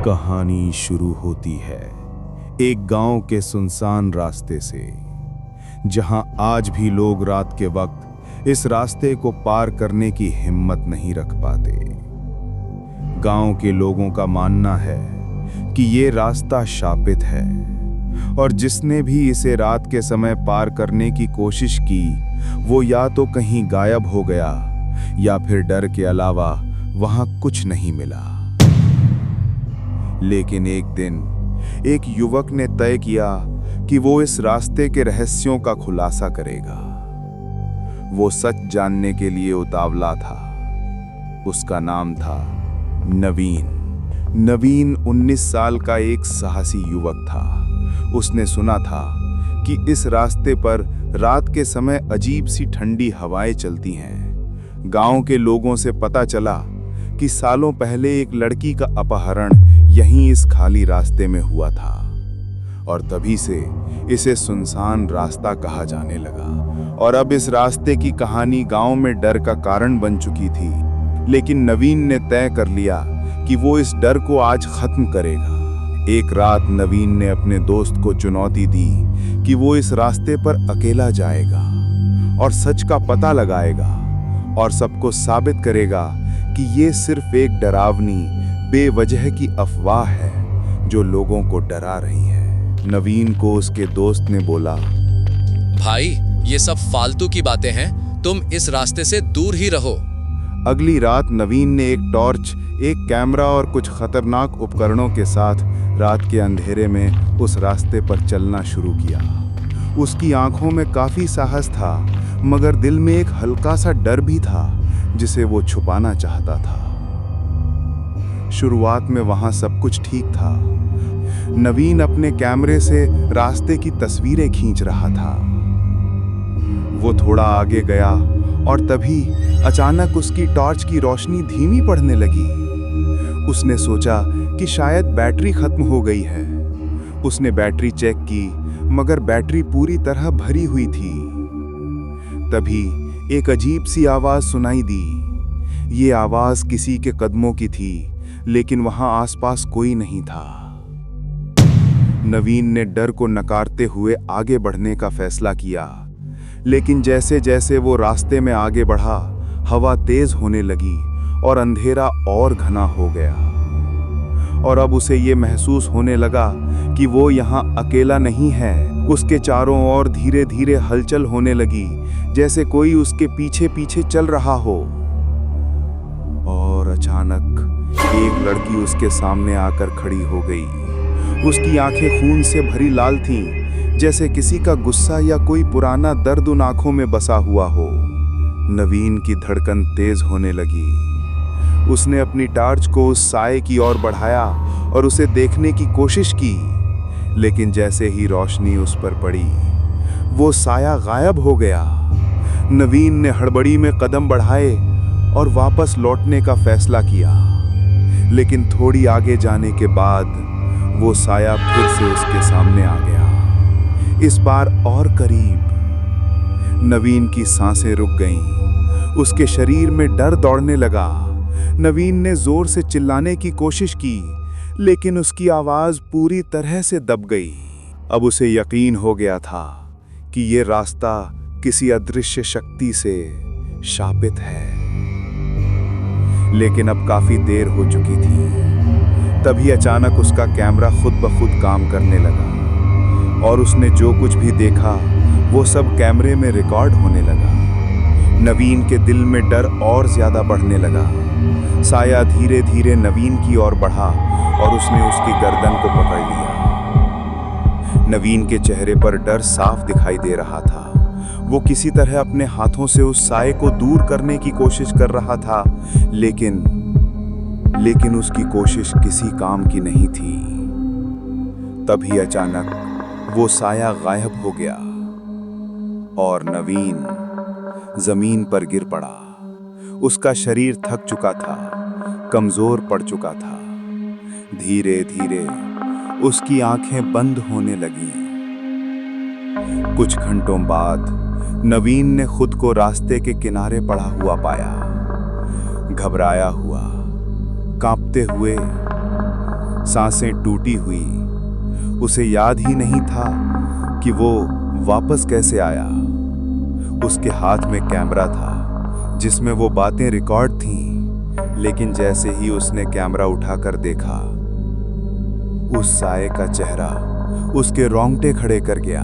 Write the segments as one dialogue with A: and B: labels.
A: कहानी शुरू होती है एक गांव के सुनसान रास्ते से, जहां आज भी लोग रात के वक्त इस रास्ते को पार करने की हिम्मत नहीं रख पाते। गांव के लोगों का मानना है कि ये रास्ता शापित है और जिसने भी इसे रात के समय पार करने की कोशिश की वो या तो कहीं गायब हो गया या फिर डर के अलावा वहां कुछ नहीं मिला। लेकिन एक दिन एक युवक ने तय किया कि वो इस रास्ते के रहस्यों का खुलासा करेगा। वो सच जानने के लिए उतावला था। उसका नाम था नवीन। नवीन 19 साल का एक साहसी युवक था। उसने सुना था कि इस रास्ते पर रात के समय अजीब सी ठंडी हवाएं चलती हैं। गांव के लोगों से पता चला कि सालों पहले एक लड़की का अपहरण यहीं इस खाली रास्ते में हुआ था और तभी से इसे सुनसान रास्ता कहा जाने लगा। और अब इस रास्ते की कहानी गांव में डर का कारण बन चुकी थी। लेकिन नवीन ने तय कर लिया कि वो इस डर को आज खत्म करेगा। एक रात नवीन ने अपने दोस्त को चुनौती दी कि वो इस रास्ते पर अकेला जाएगा और सच का पता लगाएगा और सबको साबित करेगा कि ये सिर्फ एक डरावनी बेवजह की अफवाह है जो लोगों को डरा रही है। नवीन को उसके दोस्त ने बोला,
B: भाई ये सब फालतू की बातें हैं, तुम इस रास्ते से दूर ही रहो।
A: अगली रात नवीन ने एक टॉर्च, एक कैमरा और कुछ खतरनाक उपकरणों के साथ रात के अंधेरे में उस रास्ते पर चलना शुरू किया। उसकी आंखों में काफी साहस था, मगर दिल में एक हल्का सा डर भी था जिसे वो छुपाना चाहता था। शुरुआत में वहां सब कुछ ठीक था। नवीन अपने कैमरे से रास्ते की तस्वीरें खींच रहा था। वो थोड़ा आगे गया और तभी अचानक उसकी टॉर्च की रोशनी धीमी पड़ने लगी। उसने सोचा कि शायद बैटरी खत्म हो गई है। उसने बैटरी चेक की, मगर बैटरी पूरी तरह भरी हुई थी। तभी एक अजीब सी आवाज सुनाई दी। ये आवाज किसी के कदमों की थी, लेकिन वहां आसपास कोई नहीं था। नवीन ने डर को नकारते हुए आगे बढ़ने का फैसला किया, लेकिन जैसे जैसे वो रास्ते में आगे बढ़ा, हवा तेज होने लगी और अंधेरा और घना हो गया। और अब उसे ये महसूस होने लगा कि वो यहाँ अकेला नहीं है। उसके चारों ओर धीरे धीरे हलचल होने लगी, जैसे कोई उसके पीछे पीछे चल रहा हो। और अचानक एक लड़की उसके सामने आकर खड़ी हो गई। उसकी आंखें खून से भरी लाल थीं, जैसे किसी का गुस्सा या कोई पुराना दर्द उन आंखों में बसा हुआ हो। नवीन की धड़कन तेज होने लगी। उसने अपनी टॉर्च को उस साए की ओर बढ़ाया और उसे देखने की कोशिश की, लेकिन जैसे ही रोशनी उस पर पड़ी, वो साया गायब हो गया। नवीन ने हड़बड़ी में कदम बढ़ाए और वापस लौटने का फैसला किया, लेकिन थोड़ी आगे जाने के बाद वो साया फिर से उसके सामने आ गया, इस बार और करीब। नवीन की सांसें रुक गईं, उसके शरीर में डर दौड़ने लगा। नवीन ने जोर से चिल्लाने की कोशिश की, लेकिन उसकी आवाज पूरी तरह से दब गई। अब उसे यकीन हो गया था कि ये रास्ता किसी अदृश्य शक्ति से शापित है। लेकिन अब काफी देर हो चुकी थी। तभी अचानक उसका कैमरा खुद ब खुद काम करने लगा और उसने जो कुछ भी देखा वो सब कैमरे में रिकॉर्ड होने लगा। नवीन के दिल में डर और ज्यादा बढ़ने लगा। साया धीरे धीरे नवीन की ओर बढ़ा और उसने उसकी गर्दन को पकड़ लिया। नवीन के चेहरे पर डर साफ दिखाई दे रहा था। वो किसी तरह अपने हाथों से उस साए को दूर करने की कोशिश कर रहा था, लेकिन उसकी कोशिश किसी काम की नहीं थी। तभी अचानक वो साया गायब हो गया और नवीन जमीन पर गिर पड़ा। उसका शरीर थक चुका था, कमजोर पड़ चुका था। धीरे धीरे उसकी आंखें बंद होने लगीं। कुछ घंटों बाद नवीन ने खुद को रास्ते के किनारे पड़ा हुआ पाया, घबराया हुआ, कांपते हुए, सांसें टूटी हुई। उसे याद ही नहीं था कि वो वापस कैसे आया। उसके हाथ में कैमरा था जिसमें वो बातें रिकॉर्ड थीं, लेकिन जैसे ही उसने कैमरा उठाकर देखा, उस साये का चेहरा उसके रोंगटे खड़े कर गया।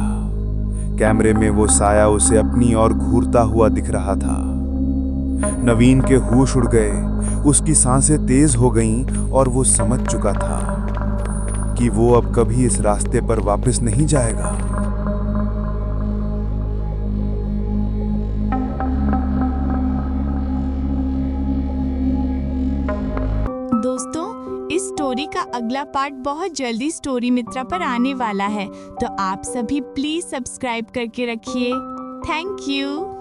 A: कैमरे में वो साया उसे अपनी ओर घूरता हुआ दिख रहा था। नवीन के होश उड़ गए, उसकी सांसें तेज हो गईं और वो समझ चुका था कि वो अब कभी इस रास्ते पर वापस नहीं जाएगा।
C: दोस्तों, इस स्टोरी का अगला पार्ट बहुत जल्दी स्टोरी मित्रा पर आने वाला है, तो आप सभी प्लीज सब्सक्राइब करके रखिए। Thank you.